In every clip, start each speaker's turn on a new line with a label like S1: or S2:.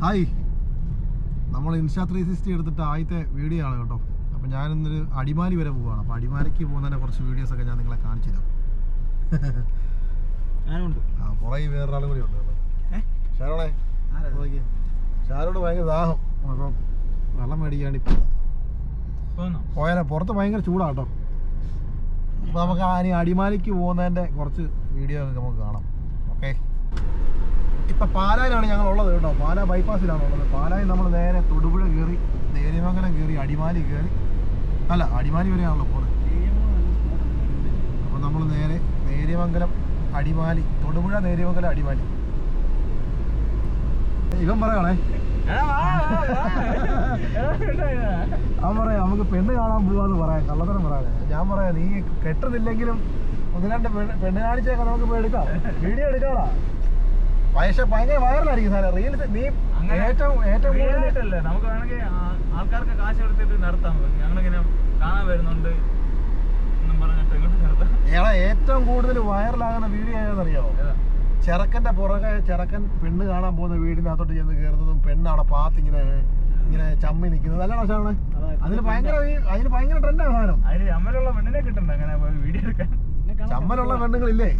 S1: Hi, നമ്മൾ insta 360 എടുത്തിട്ട് ആദ്യത്തെ വീഡിയോ ആണ് കേട്ടോ. അപ്പം ഞാനിന്നൊരു അടിമാലി വരെ പോവുകയാണ്. അപ്പോൾ അടിമാലിക്ക് പോകുന്നതിൻ്റെ കുറച്ച് വീഡിയോസൊക്കെ ഞാൻ നിങ്ങളെ കാണിച്ചു തരാം. പുറകെ വേറൊരാളും കൂടി ഉണ്ട് കേട്ടോ. ഷാരോടെ ഷാരോട് ഭയങ്കര ദാഹം, അപ്പം വെള്ളം മേടിക്കാണ്ട് ഇപ്പം പോയാലോ. പുറത്ത് ഭയങ്കര ചൂടാണ് കേട്ടോ. അപ്പോൾ നമുക്ക് ഇനി അടിമാലിക്ക് പോകുന്നതിൻ്റെ കുറച്ച് വീഡിയോ നമുക്ക് കാണാം. ഓക്കെ, ഇപ്പം പാലായിലാണ് ഞങ്ങളുള്ളത് കേട്ടോ. പാലാ ബൈപ്പാസിലാണ് ഉള്ളത്. പാലായിൽ നമ്മൾ നേരെ തൊടുപുഴ കയറി നേര്യമംഗലം കയറി അടിമാലി കയറി, അല്ല അടിമാലി വരെയാണല്ലോ പോകുന്നത്. അപ്പോൾ നമ്മൾ നേരെ നേര്യമംഗലം അടിമാലി, തൊടുപുഴ നേര്യമംഗലം അടിമാലി. ഇവൻ പറയണേ, അവൻ പറയാം നമുക്ക് പെണ്ണ് കാണാൻ പോവാന്ന് പറയാം. കള്ളത്തരം പറയാം. ഞാൻ പറയാം നീ കെട്ടുന്നില്ലെങ്കിലും ഒന്ന് രണ്ട് പെണ്ണ് കാണിച്ചേക്കാം, നമുക്ക് പോയി എടുക്കാം, വീഡിയോ എടുക്കാടാ. പക്ഷെ ഭയങ്കര വൈറലായിരിക്കും സാറേ റീൽസ്. നീ ഏറ്റവും കൂടുതൽ
S2: നമുക്ക് വേണമെങ്കിൽ ആൾക്കാർക്ക് കാശ് എടുത്തിട്ട് നടത്താം. ഞങ്ങളിങ്ങനെ കാണാൻ വരുന്നുണ്ട് എന്നും പറഞ്ഞിട്ട് ഇങ്ങോട്ട് നടത്താം.
S1: ഏറ്റവും കൂടുതൽ വൈറലാകുന്ന വീഡിയോ ഏതെന്നറിയാമോ? ചെറുക്കന്റെ പുറകെ ചെറുക്കൻ പെണ്ണ് കാണാൻ പോകുന്ന വീടിനകത്തോട്ട് ചെന്ന് കയറുന്നതും പെണ്ണ് അവിടെ പാത്ത് ഇങ്ങനെ ചമ്മി നിൽക്കുന്നത്. അല്ലാണോ സാറേ? അതിന് ഭയങ്കര ട്രെൻഡാണ് സാധനം.
S2: അതിന് ചമ്മലുള്ള പെണ്ണിനെ കിട്ടണ്ട അങ്ങനെ വീഡിയോ എടുക്കാൻ.
S1: ചമ്മലുള്ള പെണ്ണുങ്ങളില്ലേ?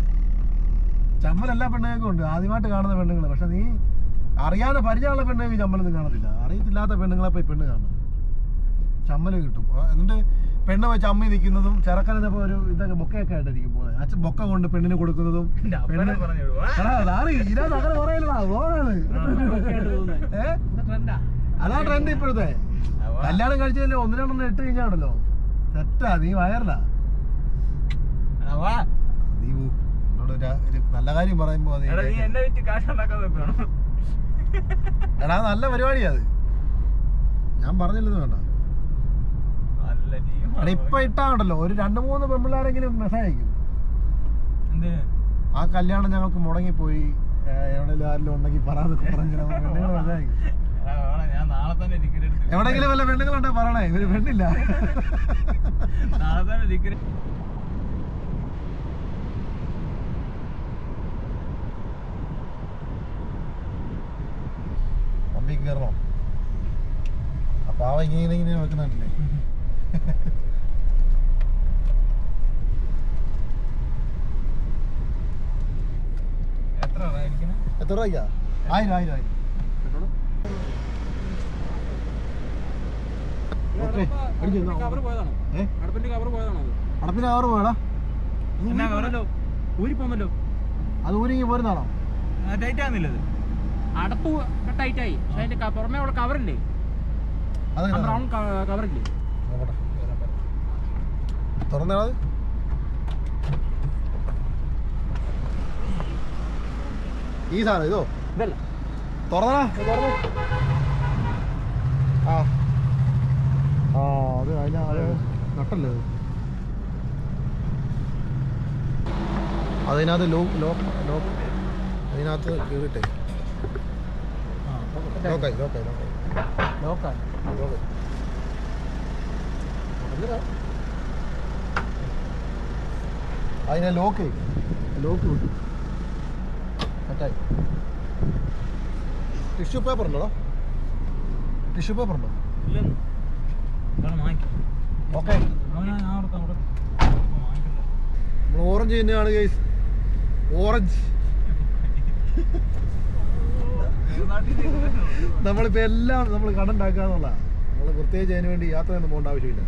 S1: ചമ്മലെല്ലാ പെണ്ണുങ്ങൾക്കും ഉണ്ട്, ആദ്യമായിട്ട് കാണുന്ന പെണ്ണുങ്ങൾ. പക്ഷെ നീ അറിയാതെ പരിചയമുള്ള പെണ്ണുങ്ങൾക്ക് ചമ്മലൊന്നും കാണത്തില്ല. അറിയത്തില്ലാത്ത പെണ്ണുങ്ങളെ പോയി പെണ്ണ് കാണണം, ചമ്മല് കിട്ടും. എന്നിട്ട് പെണ്ണ് പോയി ചമ്മി നിൽക്കുന്നതും ചെറുക്കനപ്പോ ഒരു ഇതൊക്കെ ബൊക്കയൊക്കെ ആയിട്ടായിരിക്കും പോകുന്നത്. അച്ഛൻ ബൊക്ക കൊണ്ട് പെണ്ണിന് കൊടുക്കുന്നതും. അങ്ങനെ പറയലടാ, അതാ ട്രെൻഡ് ഇപ്പോഴത്തെ. കല്യാണം കഴിച്ചല്ലേ ഒന്ന് രണ്ടെണ്ണം ഇട്ട് കഴിഞ്ഞാണല്ലോ സെറ്റാ. നീ വയറിലാ. നീ ഒരു നല്ല കാര്യം പറയുമ്പോ എടാ നല്ല പരിപാടിയാ അത്. ഞാൻ പറഞ്ഞില്ലെന്ന് വേണ്ട. എടാ ഇപ്പൊ ഇട്ടാണ്ടല്ലോ ഒരു 2-3 പെമ്പിള്ളാരെങ്കിലും മെസ്സേജ് അയക്കും. ആ കല്യാണം ഞങ്ങൾക്ക് മുടങ്ങിപ്പോയി, എവിടെയെങ്കിലും ആരെങ്കിലും ഉണ്ടെങ്കിൽ പറയാന്നൊക്കെ പറഞ്ഞു മെസ്സേജ് അയക്കും. എവിടെങ്കിലും വല്ല പെണ്ണുങ്ങളുണ്ടോ പറയണേ, ഒരു പെണ്ണില്ല. പമ്പി കയറണം. അപ്പൊ അവ ഇങ്ങനെ വെക്കുന്നില്ലേ? എത്ര രൂപയ്ക്കാ? 1000. അടപ്പിന്റെ കവർ പോയടാ. ഊരിപ്പോന്നല്ലോ. അത് ഊരിങ്ങി പോരുന്നാണോ?
S2: ടൈറ്റ് ആകുന്നില്ലത്.
S3: അടപ്പ് ടൈറ്റായി. പക്ഷെ അതിന്റെ പുറമേ ഉള്ള കവറില്ലേ, ബ്രൗൺ കവറില്ലേ,
S1: തുറന്നത് ഈ സാധനം ഇതോ
S3: ഇതല്ല
S1: തുറന്നടാ. അത് അതിന് നട്ടല്ലേ അതിനകത്ത് അതിനകത്ത് കീറിട്ടെ അതിനെ ലോക്ക് കിട്ടും. സെറ്റായി. ടിഷ്യൂ പേപ്പർ ഉണ്ടോ? ഓക്കെ, നമ്മൾ ഓറഞ്ച് തന്നെയാണ് ഗൈസ്. ഓറഞ്ച് നമ്മളിപ്പോൾ എല്ലാം നമ്മൾ കണ്ടുണ്ടാക്കുക എന്നുള്ളതാണ്. നമ്മൾ പ്രത്യേകിച്ച് അതിന് വേണ്ടി യാത്രയൊന്നും പോകേണ്ട ആവശ്യമില്ല.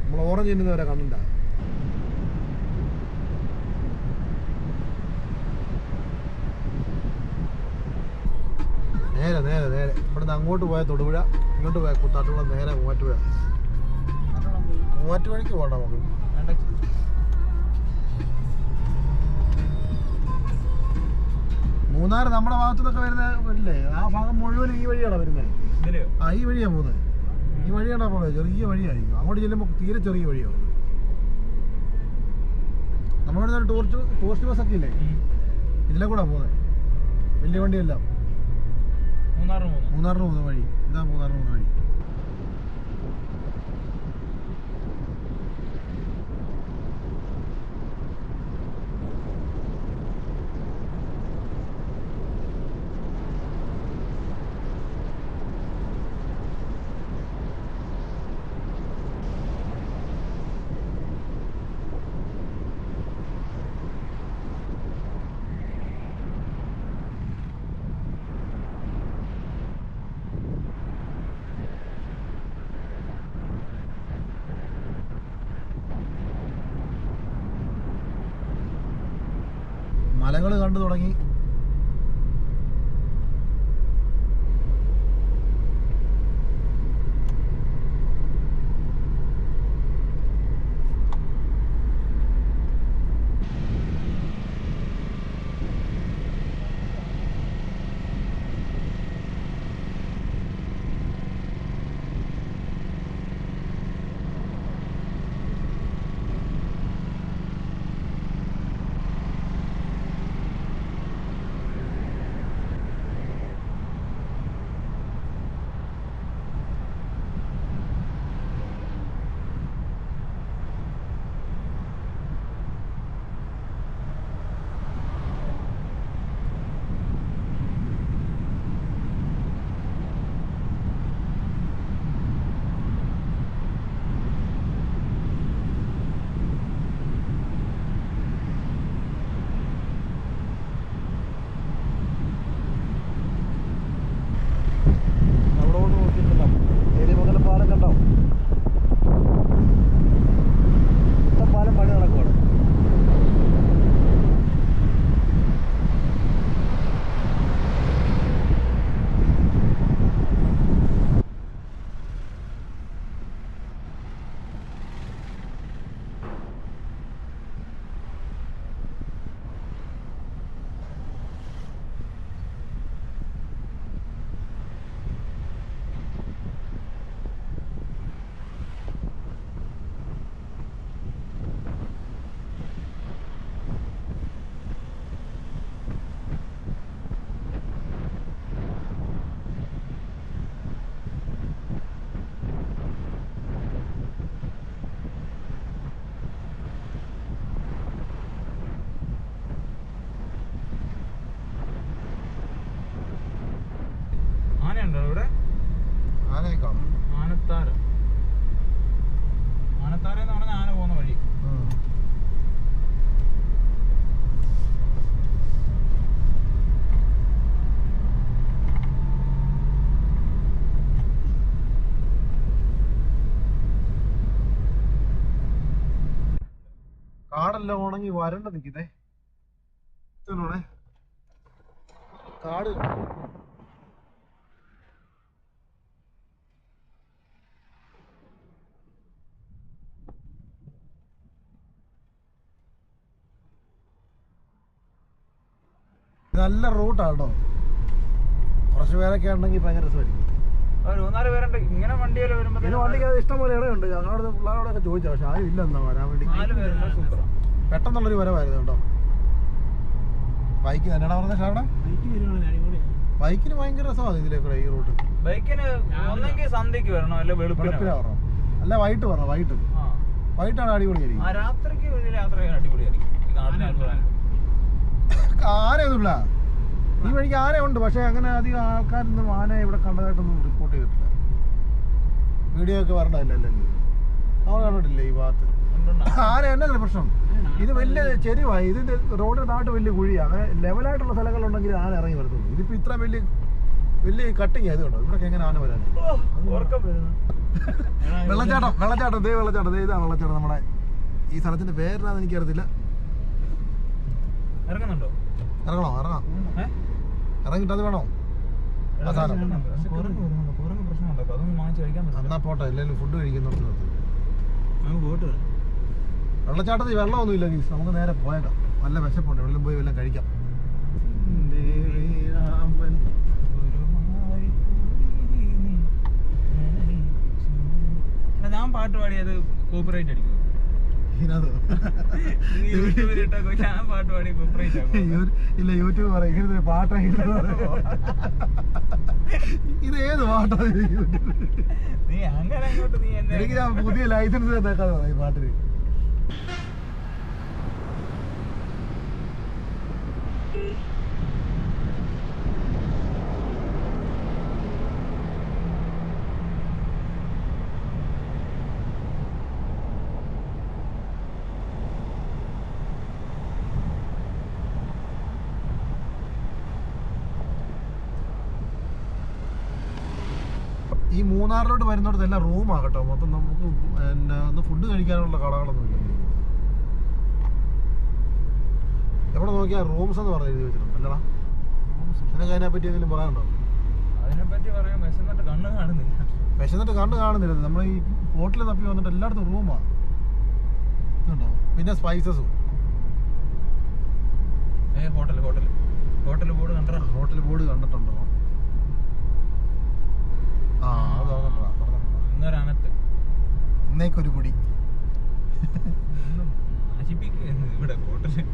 S1: നമ്മൾ ഓറഞ്ച് തിന്നുന്നവരെ കണ്ടുണ്ടാകും. നേരെ ഇവിടുന്ന് അങ്ങോട്ട് പോയാൽ തൊടുപുഴ, ഇങ്ങോട്ട് പോയാൽ കുത്താട്ടുള്ള നേരെ മൂവാറ്റുപുഴയ്ക്ക് പോകണ്ട നമുക്ക്. മൂന്നാർ നമ്മുടെ ഭാഗത്തുനിന്നൊക്കെ വരുന്നില്ലേ, ആ ഭാഗം മുഴുവൻ ഈ വഴിയാണോ വരുന്നത്? ഈ വഴിയാണ് പോകുന്നത്. ഈ വഴിയാണോ പോകുന്നത്? ചെറിയ വഴിയായിരിക്കും. അങ്ങോട്ട് ചെല്ലുമ്പോൾ തീരെ ചെറിയ വഴിയാണ്. നമ്മളിവിടെ ടൂറിസ്റ്റ് ബസ്സൊക്കെ ഇല്ലേ, ഇതിലെ കൂടെ പോകുന്നത്. വലിയ വണ്ടിയെല്ലാം മൂന്നാറിന് പോകുന്ന വഴി. ഇതാ മൂന്നാറിന് പോകുന്ന വഴി. സ്ഥലങ്ങൾ കണ്ടു തുടങ്ങി.
S2: ആനത്താരെന്ന് പറഞ്ഞാൽ ആന പോകുന്ന വഴി.
S1: കാടെല്ലാം ഉണങ്ങി വരണ്ട നിൽക്കുന്നേ. കാട് നല്ല റൂട്ടാട്ടോ. കുറച്ച് പേരൊക്കെ ഉണ്ടെങ്കിൽ ഭയങ്കര രസമായിരിക്കും.
S2: മൂന്നാല് പേരുണ്ട് ഇങ്ങനെ വണ്ടിയിൽ വരുമ്പോ.
S1: വണ്ടിക്ക് അത് ഇഷ്ടം പോലെ ഇടയുണ്ട്. ഞങ്ങളോട് പിള്ളേരോടൊക്കെ ചോദിച്ചു, പക്ഷെ ആരും ഇല്ലെന്നാ വരാൻ വേണ്ടി. പെട്ടെന്നുള്ളൊരു വരവായിരുന്നു കേട്ടോ. ബൈക്ക് തന്നെയാണ് പറഞ്ഞത് ഷാടെ. ബൈക്കിന് ഭയങ്കര രസമാണ് ഇതിലേക്കൂടെ ഈ റൂട്ട്.
S2: ബൈക്കിന് ഒന്നെങ്കിൽ സന്ധ്യക്ക് വരണം, അല്ല വെളുപ്പിന് വരണം,
S1: അല്ല വൈകിട്ട് വരണം. വൈകിട്ടാണ് അടിപൊളിയായിരിക്കും.
S2: രാത്രിക്ക് യാത്ര ചെയ്യാൻ അടിപൊളിയായിരിക്കും.
S1: ആനയൊന്നുമില്ല ഈ വഴിക്ക്. ആനയുണ്ട്, പക്ഷെ അങ്ങനെ അധികം ആൾക്കാരൊന്നും ആനയെ ഇവിടെ കണ്ടതായിട്ടൊന്നും റിപ്പോർട്ട് ചെയ്തിട്ടില്ല. വീഡിയോ ഒക്കെ വരണ്ടല്ലോ. അല്ലെങ്കിൽ നമ്മൾ കണ്ടിട്ടില്ല ഈ ഭാഗത്ത് ആന. എന്നല്ല പ്രശ്നം, ഇത് വലിയ ചെരിവായി. ഇതിന്റെ റോഡിന് നാട്ട് വലിയ കുഴിയാണ്. ലെവലായിട്ടുള്ള സ്ഥലങ്ങളുണ്ടെങ്കിൽ ആന ഇറങ്ങി വരത്തുള്ളൂ. ഇതിപ്പോ ഇത്ര വലിയ കട്ടിങ് ആയതുകൊണ്ടോ ഇവിടെ എങ്ങനെ ആന വരാൻ? വെള്ളച്ചാട്ടം ദേ ഇതാണ് വെള്ളച്ചാട്ടം. നമ്മുടെ ഈ സ്ഥലത്തിന്റെ പേരിനാന്ന് എനിക്കറിയത്തില്ല.
S2: ഇറങ്ങുന്നുണ്ടോ?
S1: ഇറങ്ങാം. ഇറങ്ങിട്ട് അത് വേണോ? എന്നാ പോട്ടെ, ഇല്ലെങ്കിലും ഫുഡ് കഴിക്കുന്നിടത്ത് വെള്ളച്ചാട്ടത്തിൽ വെള്ളമൊന്നുമില്ല ഗീസ്. നമുക്ക് നേരെ പോയേക്കാം. നല്ല വിശപ്പുണ്ട്, എവിടെയും പോയി വല്ലതും കഴിക്കാം.
S2: ഞാൻ പാട്ട് പാടിയത് കോപ്പിറൈറ്റ് അടിക്കും.
S1: ഇല്ല, യൂട്യൂബ് പറയും ഇങ്ങനെ പാട്ടാ. ഇത് ഏത് പാട്ടാ? എനിക്ക് ഞാൻ പുതിയ ലൈസൻസ് തന്നേക്കാതെ ഈ പാട്ടിന്. ഈ മൂന്നാറിലോട്ട് വരുന്നിടത്ത് എല്ലാം റൂമാകട്ടോ. മൊത്തം നമുക്ക് ഒന്ന് ഫുഡ് കഴിക്കാനുള്ള കടകളൊന്നും ഇല്ല. എവിടെ നോക്കിയാൽ റൂംസ് എന്ന് പറഞ്ഞ് എഴുതി വെച്ചിട്ടുണ്ട് അല്ലടാ? നിനക്ക് അതിനെപ്പറ്റി എന്തെങ്കിലും പറയാനുണ്ടോ?
S2: അതിനെപ്പറ്റി പറയാൻ വിശന്നിട്ട് കണ്ണ് കാണുന്നില്ല.
S1: വിശന്നിട്ട് കണ്ണ് കാണുന്നില്ല. നമ്മൾ ഈ ഹോട്ടലിൽ തപ്പി വന്നിട്ട് എല്ലായിടത്തും റൂമാണ്. ഇതുണ്ടോ? പിന്നെ സ്പൈസസും.
S2: ഹോട്ടൽ ബോർഡ് കണ്ടോ?
S1: ഹോട്ടൽ ബോർഡ് കണ്ടിട്ടുണ്ടോ? ആ അത്
S2: ഇന്നൊരനത്ത്
S1: ഇന്നേക്കൊരു കുടി
S2: നശിപ്പിക്കുകയെന്ന് ഇവിടെ ഹോട്ടല്.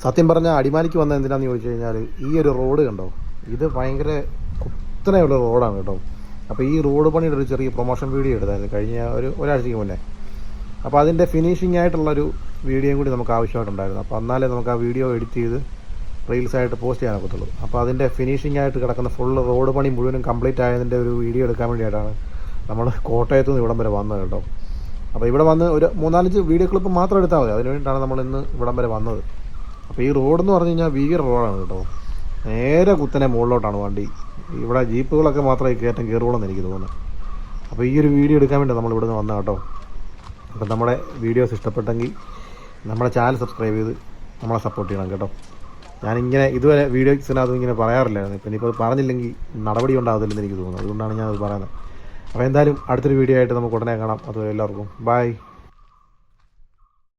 S1: സത്യം പറഞ്ഞാൽ അടിമാലിക്ക് വന്നത് എന്തിനാണെന്ന് ചോദിച്ചു കഴിഞ്ഞാൽ ഈ ഒരു റോഡ് കണ്ടോ, ഇത് ഭയങ്കര കുത്തനെയുള്ള റോഡാണ് കേട്ടോ. അപ്പോൾ ഈ റോഡ് പണിയുടെ ഒരു ചെറിയ പ്രൊമോഷൻ വീഡിയോ എടുത്തായിരുന്നു കഴിഞ്ഞ ഒരാഴ്ചയ്ക്ക് മുന്നേ. അപ്പോൾ അതിൻ്റെ ഫിനിഷിംഗ് ആയിട്ടുള്ളൊരു വീഡിയോയും കൂടി നമുക്ക് ആവശ്യമായിട്ടുണ്ടായിരുന്നു. അപ്പോൾ എന്നാലേ നമുക്ക് ആ വീഡിയോ എഡിറ്റ് ചെയ്ത് റീൽസായിട്ട് പോസ്റ്റ് ചെയ്യാൻ ഒക്കത്തുള്ളൂ. അപ്പോൾ അതിൻ്റെ ഫിനിഷിംഗ് ആയിട്ട് കിടക്കുന്ന ഫുള്ള് റോഡ് പണി മുഴുവനും കംപ്ലീറ്റ് ആയതിൻ്റെ ഒരു വീഡിയോ എടുക്കാൻ വേണ്ടിയിട്ടാണ് നമ്മൾ കോട്ടയത്തു നിന്ന് ഇവിടം വരെ വന്നത് കേട്ടോ. അപ്പോൾ ഇവിടെ വന്ന് ഒരു 3-4 വീഡിയോ ക്ലിപ്പ് മാത്രം എടുത്താൽ മതി. അതിന് വേണ്ടിയിട്ടാണ് നമ്മൾ ഇന്ന് ഇവിടം വരെ വന്നത്. അപ്പോൾ ഈ റോഡെന്ന് പറഞ്ഞു കഴിഞ്ഞാൽ ഭീകര റോഡാണ് കേട്ടോ. നേരെ കുത്തനെ മുകളിലോട്ടാണ് വണ്ടി. ഇവിടെ ജീപ്പുകളൊക്കെ മാത്രമേ കയറ്റം കയറുള്ളൂ എന്ന് എനിക്ക് തോന്നുന്നത്. അപ്പോൾ ഈ ഒരു വീഡിയോ എടുക്കാൻ വേണ്ടി നമ്മൾ ഇവിടെ നിന്ന് വന്നത് കേട്ടോ. അപ്പോൾ നമ്മുടെ വീഡിയോസ് ഇഷ്ടപ്പെട്ടെങ്കിൽ നമ്മുടെ ചാനൽ സബ്സ്ക്രൈബ് ചെയ്ത് നമ്മളെ സപ്പോർട്ട് ചെയ്യണം കേട്ടോ. ഞാനിങ്ങനെ ഇതുവരെ വീഡിയോസിനകത്തും ഇങ്ങനെ പറയാറില്ലായിരുന്നു. ഇപ്പം ഇനിയിപ്പോൾ പറഞ്ഞില്ലെങ്കിൽ നടപടി ഉണ്ടാകത്തില്ലെന്ന് എനിക്ക് തോന്നുന്നു. അതുകൊണ്ടാണ് ഞാനത് പറയുന്നത്. അപ്പോൾ എന്തായാലും അടുത്തൊരു വീഡിയോ ആയിട്ട് നമുക്ക് ഉടനെ കാണാം. അതുവരെ എല്ലാവർക്കും ബൈ.